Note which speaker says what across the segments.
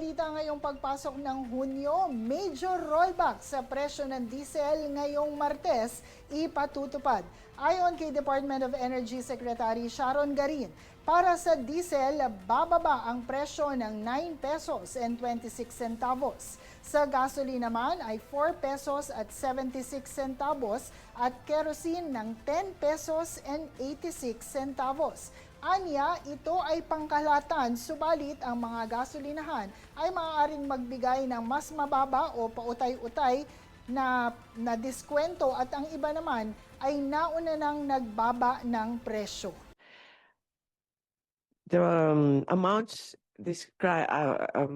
Speaker 1: balita ngayong pagpasok ng Hunyo, major rollback sa presyo ng diesel ngayong Martes ipatutupad. Ayon kay Department of Energy Secretary Sharon Garin, para sa diesel, bababa ang presyo ng 9 pesos and 26 centavos. Sa gasoline naman ay 4 pesos at 76 centavos at kerosene ng 10 pesos and 86 centavos. Anya, ito ay pangkalahatan, subalit ang mga gasolinahan ay maaaring magbigay ng mas mababa o pautay-utay na diskwento at ang iba naman ay nauna nang nagbaba ng presyo.
Speaker 2: The amounts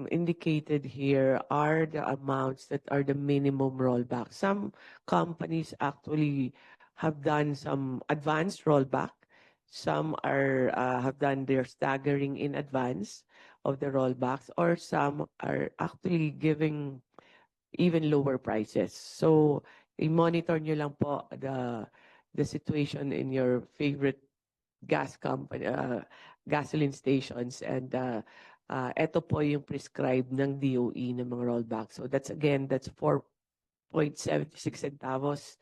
Speaker 2: indicated here are the amounts that are the minimum rollback. Some companies actually have done some advanced rollback. Some have done their staggering in advance of the rollbacks, or some are actually giving even lower prices. So, i-monitor nyo lang po the situation in your favorite gas company, gasoline stations, and ito po yung prescribed ng DOE ng mga rollback. So that's 4.76 centavos,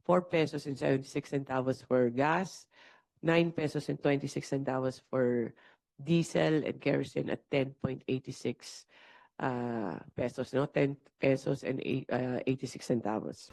Speaker 2: 4 pesos and 76 centavos for gas, 9 pesos and 26 centavos for diesel and kerosene at 10.86 pesos, no? 10 pesos and 86 centavos.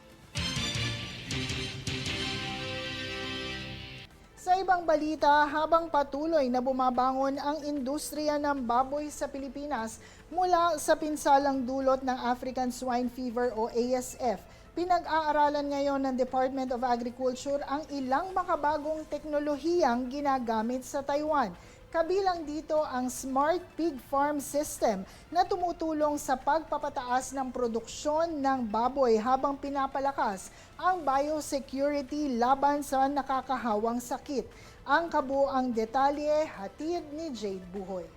Speaker 1: Sa ibang balita, habang patuloy na bumabangon ang industriya ng baboy sa Pilipinas mula sa pinsalang dulot ng African Swine Fever o ASF, pinag-aaralan ngayon ng Department of Agriculture ang ilang makabagong teknolohiyang ginagamit sa Taiwan. Kabilang dito ang Smart Pig Farm System na tumutulong sa pagpapataas ng produksyon ng baboy habang pinapalakas ang biosecurity laban sa nakakahawang sakit. Ang kabuuang detalye hatid ni Jade Buhoy.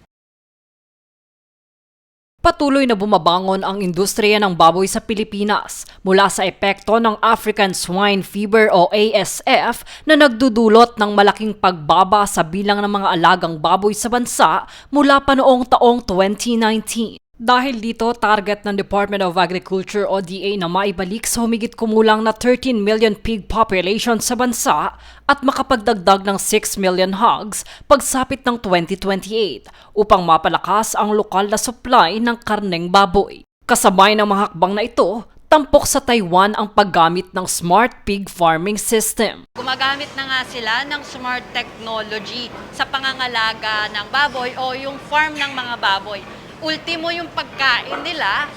Speaker 3: Patuloy na bumabangon ang industriya ng baboy sa Pilipinas mula sa epekto ng African Swine Fever o ASF na nagdudulot ng malaking pagbaba sa bilang ng mga alagang baboy sa bansa mula pa noong taong 2019. Dahil dito, target ng Department of Agriculture o DA na maibalik sa humigit kumulang na 13 million pig population sa bansa at makapagdagdag ng 6 million hogs pagsapit ng 2028 upang mapalakas ang lokal na supply ng karneng baboy. Kasabay ng mga hakbang na ito, tampok sa Taiwan ang paggamit ng Smart Pig Farming System.
Speaker 4: Gumagamit na nga sila ng smart technology sa pangangalaga ng baboy o yung farm ng mga baboy. Ultimo yung pagkain nila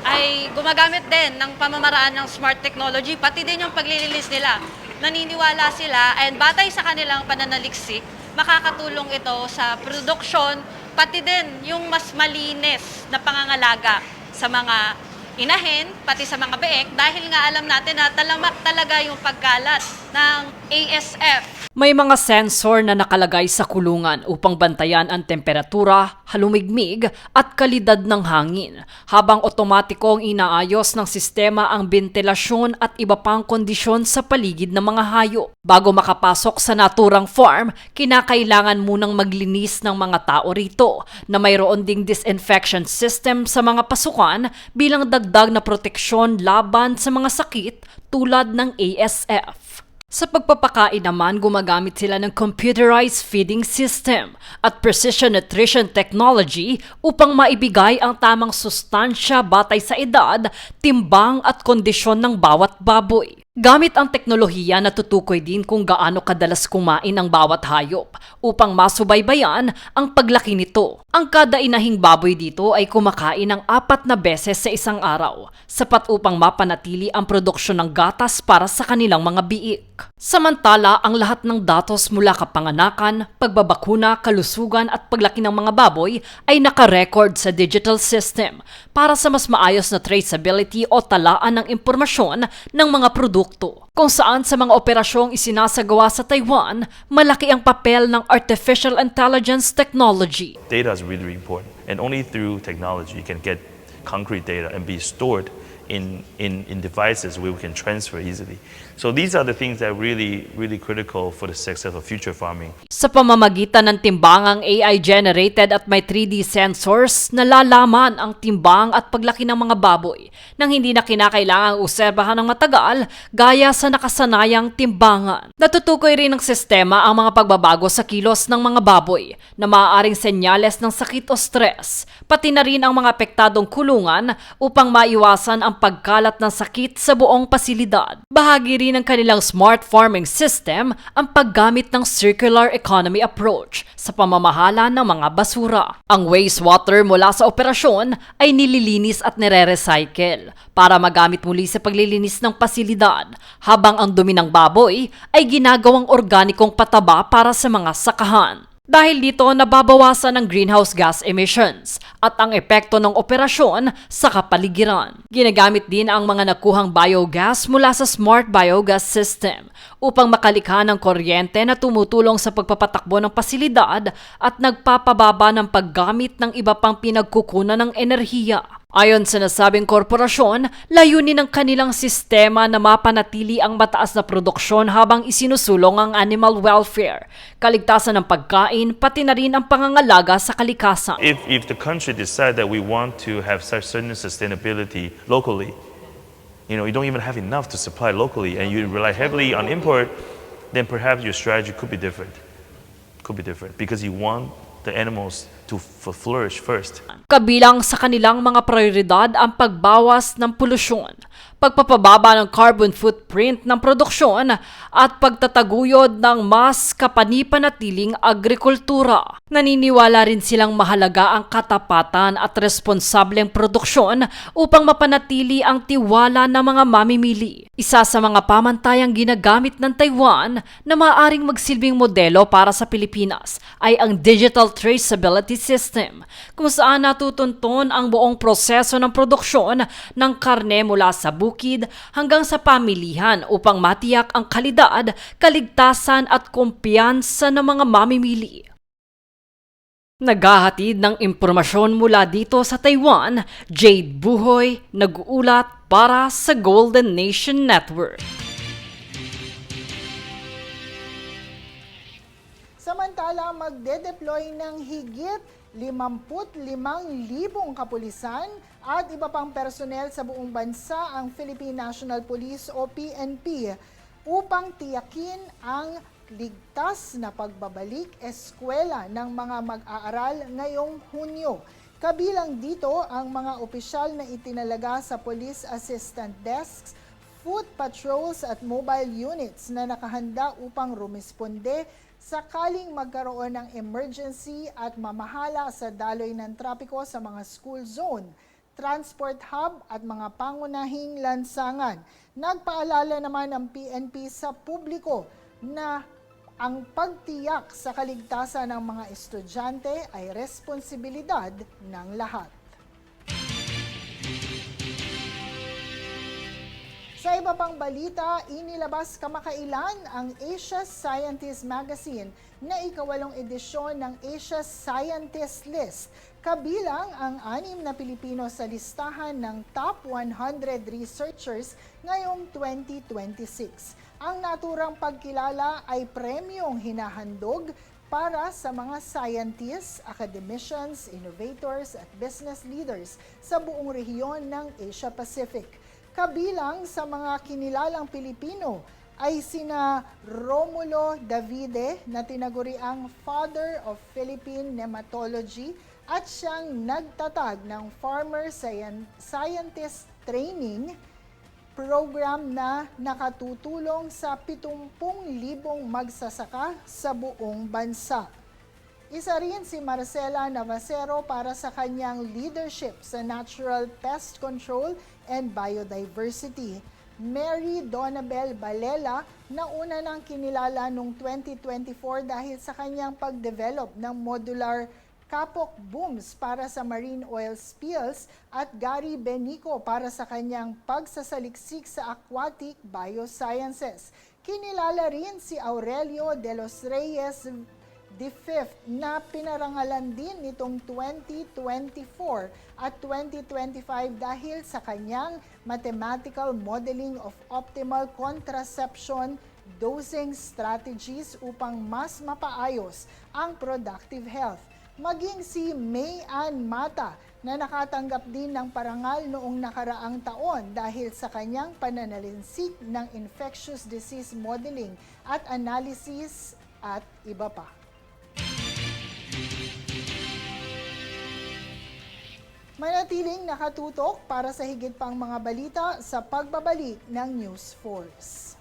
Speaker 4: ay gumagamit din ng pamamaraan ng smart technology, pati din yung paglilinis nila. Naniniwala sila and batay sa kanilang pananaliksik, makakatulong ito sa produksyon, pati din yung mas malinis na pangangalaga sa mga inahin, pati sa mga beek, dahil nga alam natin na talamak talaga yung pagkalat ng ASF.
Speaker 3: May mga sensor na nakalagay sa kulungan upang bantayan ang temperatura, halumigmig at kalidad ng hangin, habang otomatikong inaayos ng sistema ang bentilasyon at iba pang kondisyon sa paligid ng mga hayop. Bago makapasok sa naturang farm, kinakailangan munang maglinis ng mga tao rito na mayroon ding disinfection system sa mga pasukan bilang dagdag na proteksyon laban sa mga sakit tulad ng ASF. Sa pagpapakain naman, gumagamit sila ng computerized feeding system at precision nutrition technology upang maibigay ang tamang sustansya batay sa edad, timbang at kondisyon ng bawat baboy. Gamit ang teknolohiya, natutukoy din kung gaano kadalas kumain ang bawat hayop upang masubaybayan ang paglaki nito. Ang kada inahing baboy dito ay kumakain ng 4 na beses sa isang araw, sapat upang mapanatili ang produksyon ng gatas para sa kanilang mga biik. Samantala, ang lahat ng datos mula kapanganakan, pagbabakuna, kalusugan at paglaki ng mga baboy ay nakarecord sa digital system para sa mas maayos na traceability o talaan ng impormasyon ng mga produkto. Kung saan sa mga operasyong isinasagawa sa Taiwan, malaki ang papel ng artificial intelligence technology.
Speaker 5: Data is really important, and only through technology you can get concrete data and be stored in devices where we can transfer easily. So these are the things that are really critical for the success of future farming.
Speaker 3: Sa pamamagitan ng timbangang AI-generated at may 3D sensors, nalalaman ang timbang at paglaki ng mga baboy nang hindi na kinakailangang obserbahan ng matagal gaya sa nakasanayang timbangan. Natutukoy rin ng sistema ang mga pagbabago sa kilos ng mga baboy na maaaring senyales ng sakit o stress, pati na rin ang mga apektadong kulungan upang maiwasan ang pagkalat ng sakit sa buong pasilidad. Bahagi rin ng kanilang smart farming system ang paggamit ng circular economy approach sa pamamahala ng mga basura. Ang wastewater mula sa operasyon ay nililinis at nire-recycle para magamit muli sa paglilinis ng pasilidad, habang ang dumi ng baboy ay ginagawang organikong pataba para sa mga sakahan. Dahil dito, nababawasan ang greenhouse gas emissions at ang epekto ng operasyon sa kapaligiran. Ginagamit din ang mga nakuhang biogas mula sa smart biogas system upang makalikha ng kuryente na tumutulong sa pagpapatakbo ng pasilidad at nagpapababa ng paggamit ng iba pang pinagkukunan ng enerhiya. Ayon sa nasabing korporasyon, layunin ng kanilang sistema na mapanatili ang mataas na produksyon habang isinusulong ang animal welfare, kaligtasan ng pagkain, pati na rin ang pangangalaga sa kalikasan.
Speaker 5: If the country decide that we want to have such certain sustainability locally, you don't even have enough to supply locally and you rely heavily on import, then perhaps your strategy could be different. Because you want the animals to flourish first.
Speaker 3: Kabilang sa kanilang mga prioridad ang pagbawas ng polusyon, pagpapababa ng carbon footprint ng produksyon at pagtataguyod ng mas kapani-panatiling agrikultura. Naniniwala rin silang mahalaga ang katapatan at responsableng produksyon upang mapanatili ang tiwala ng mga mamimili. Isa sa mga pamantayang ginagamit ng Taiwan na maaaring magsilbing modelo para sa Pilipinas ay ang Digital Traceability System, kung saan natutunton ang buong proseso ng produksyon ng karne mula sa bukid hanggang sa pamilihan upang matiyak ang kalidad, kaligtasan at kumpiyansa ng mga mamimili. Naghahatid ng impormasyon mula dito sa Taiwan, Jade Buhoy, nag-uulat para sa Golden Nation Network.
Speaker 1: Samantala, magde-deploy ng higit 55,000 kapulisan at iba pang personnel sa buong bansa ang Philippine National Police o PNP upang tiyakin ang ligtas na pagbabalik eskwela ng mga mag-aaral ngayong Hunyo. Kabilang dito ang mga opisyal na itinalaga sa Police Assistant Desks, foot patrols at mobile units na nakahanda upang rumisponde sakaling magkaroon ng emergency at mamahala sa daloy ng trapiko sa mga school zone, transport hub at mga pangunahing lansangan. Nagpaalala naman ang PNP sa publiko na ang pagtiyak sa kaligtasan ng mga estudyante ay responsibilidad ng lahat. Sa iba pang balita, inilabas kamakailan ang Asia Scientist Magazine na ika-8 edisyon ng Asia Scientist List. Kabilang ang 6 na Pilipino sa listahan ng Top 100 Researchers ngayong 2026. Ang naturang pagkilala ay premyong hinahandog para sa mga scientists, academicians, innovators at business leaders sa buong rehiyon ng Asia Pacific. Kabilang sa mga kinilalang Pilipino ay sina Romulo Davide na tinaguriang Father of Philippine Nematology at siyang nagtatag ng Farmer Scientist Training Program na nakatutulong sa 70,000 magsasaka sa buong bansa. Isa rin si Marcela Navasero para sa kanyang leadership sa natural pest control and biodiversity. Mary Donabel Balela na una nang kinilala noong 2024 dahil sa kanyang pag-develop ng modular kapok booms para sa marine oil spills at Gary Benico para sa kanyang pagsasaliksik sa aquatic biosciences. Kinilala rin si Aurelio de los Reyes the 5th na pinarangalan din nitong 2024 at 2025 dahil sa kanyang mathematical modeling of optimal contraception dosing strategies upang mas mapaayos ang productive health. Maging si May Ann Mata na nakatanggap din ng parangal noong nakaraang taon dahil sa kanyang pananalinsik ng infectious disease modeling at analysis at iba pa. Manatiling nakatutok para sa higit pang mga balita sa pagbabalik ng News Force.